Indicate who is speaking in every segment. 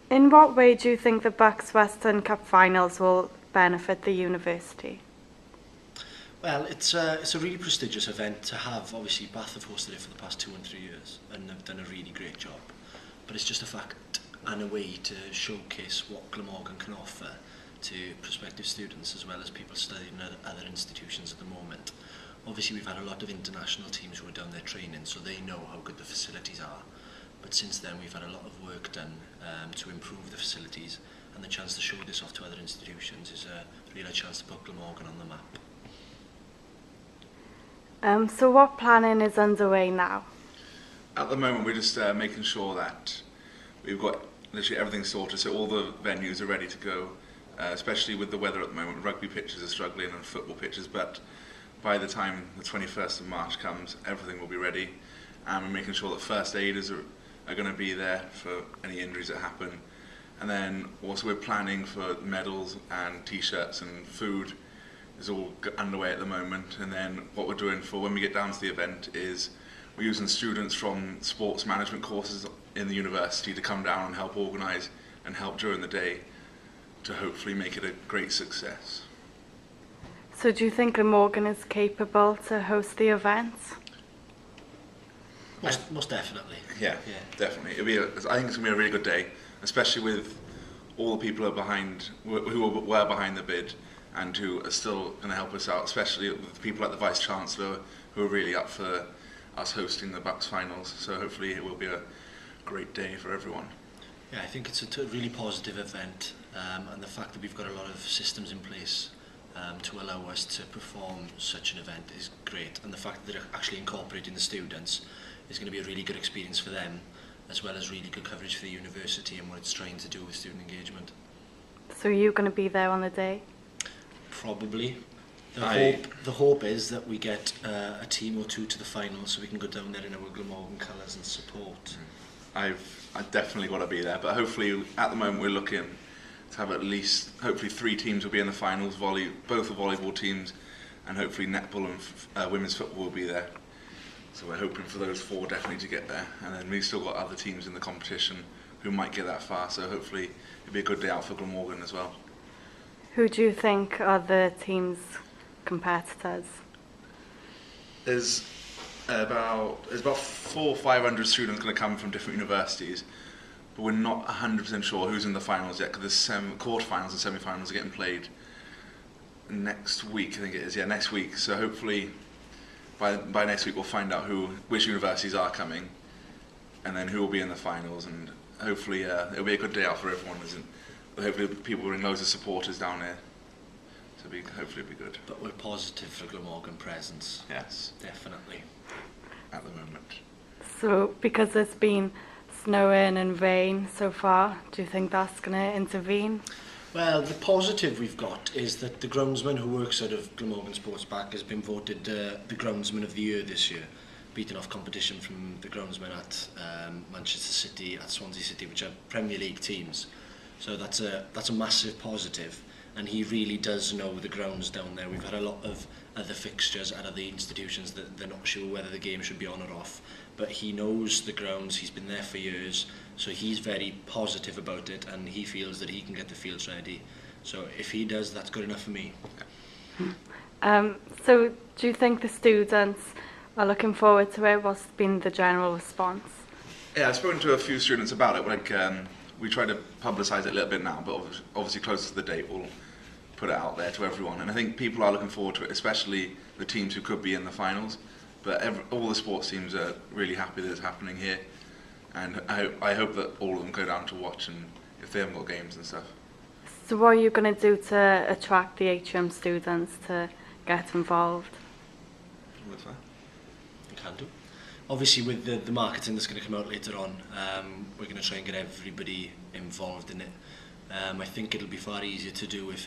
Speaker 1: In what way do you think the BUCS Western Cup finals will benefit the university?
Speaker 2: Well, it's a really prestigious event to have. Obviously, Bath have hosted it for the past 2 and 3 years, and they've done a really great job. But it's just a fact and a way to showcase what Glamorgan can offer to prospective students as well as people studying at other institutions at the moment. Obviously, we've had a lot of international teams who are down there training, so they know how good the facilities are. But since then, we've had a lot of work done to improve the facilities, and the chance to show this off to other institutions is a real chance to put Glamorgan on the map.
Speaker 1: So what planning is underway now?
Speaker 3: At the moment, we're just making sure that we've got literally everything sorted, so all the venues are ready to go, especially with the weather at the moment. Rugby pitches are struggling and football pitches, but by the time the 21st of March comes, everything will be ready, and we're making sure that first aiders are going to be there for any injuries that happen. And then also we're planning for medals and t-shirts and food is all underway at the moment. And then what we're doing for when we get down to the event is we're using students from sports management courses in the university to come down and help organise and help during the day to hopefully make it a great success.
Speaker 1: So do you think Glamorgan is capable to host the events?
Speaker 2: Most definitely.
Speaker 3: Yeah, definitely. I think it's going to be a really good day, especially with all the people who were behind the bid and who are still going to help us out, especially with people like the Vice-Chancellor who are really up for us hosting the BUCS finals. So hopefully it will be a great day for everyone.
Speaker 2: Yeah, I think it's a really positive event, and the fact that we've got a lot of systems in place to allow us to perform such an event is great, and the fact that they're actually incorporating the students is going to be a really good experience for them, as well as really good coverage for the university and what it's trying to do with student engagement.
Speaker 1: So are you going to be there on the day?
Speaker 2: Probably. The hope is that we get a team or two to the final so we can go down there in our Glamorgan colours and support.
Speaker 3: I've definitely got to be there, but hopefully at the moment we're looking to have at least, hopefully 3 teams will be in the finals, both the volleyball teams, and hopefully netball and women's football will be there. So we're hoping for those 4 definitely to get there, and then we've still got other teams in the competition who might get that far, so hopefully it'll be a good day out for Glamorgan as well.
Speaker 1: Who do you think are the team's competitors?
Speaker 3: There's about 400 or 500 students going to come from different universities, but we're not 100% sure who's in the finals yet, because the quarterfinals and semi-finals are getting played next week, I think it is, next week. So hopefully by next week we'll find out which universities are coming, and then who will be in the finals, and hopefully it'll be a good day out for everyone, hopefully people bring loads of supporters down here, so hopefully it'll be good.
Speaker 2: But we're positive for Glamorgan presence.
Speaker 3: Yes.
Speaker 2: Definitely.
Speaker 3: At the moment.
Speaker 1: So because there's been snowing and rain so far, do you think that's going to intervene?
Speaker 2: Well, the positive we've got is that the groundsman who works out of Glamorgan Sports Park has been voted the groundsman of the year this year, beating off competition from the groundsmen at Manchester City, at Swansea City, which are Premier League teams. So that's a massive positive, and he really does know the grounds down there. We've had a lot of other fixtures at other institutions that they're not sure whether the game should be on or off, but he knows the grounds, he's been there for years, so he's very positive about it, and he feels that he can get the fields ready. So if he does, that's good enough for me.
Speaker 1: So do you think the students are looking forward to it? What's been the general response?
Speaker 3: Yeah, I've spoken to a few students about it. We try to publicise it a little bit now, but obviously closer to the date we'll put it out there to everyone. And I think people are looking forward to it, especially the teams who could be in the finals. But all the sports teams are really happy that it's happening here. And I hope that all of them go down to watch, and if they haven't got games and stuff.
Speaker 1: So what are you going to do to attract the atrium students to get involved?
Speaker 3: What's that?
Speaker 2: We can do. Obviously, with the marketing that's going to come out later on, we're going to try and get everybody involved in it. I think it'll be far easier to do if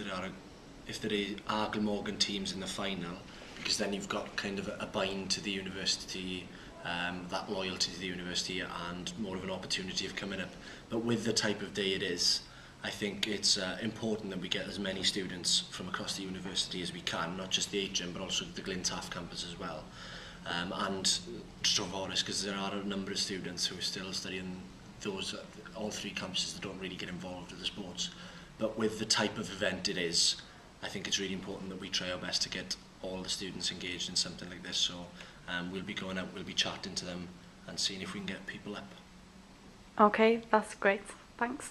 Speaker 2: there are Glamorgan teams in the final, because then you've got kind of a bind to the university, that loyalty to the university, and more of an opportunity of coming up. But with the type of day it is, I think it's important that we get as many students from across the university as we can, not just the atrium but also the Glyntaf campus as well, and Treforys, because there are a number of students who are still studying those all three campuses that don't really get involved with the sports. But with the type of event it is, I think it's really important that we try our best to get all the students engaged in something like this. So we'll be going out, we'll be chatting to them and seeing if we can get people up.
Speaker 1: Okay, that's great. Thanks.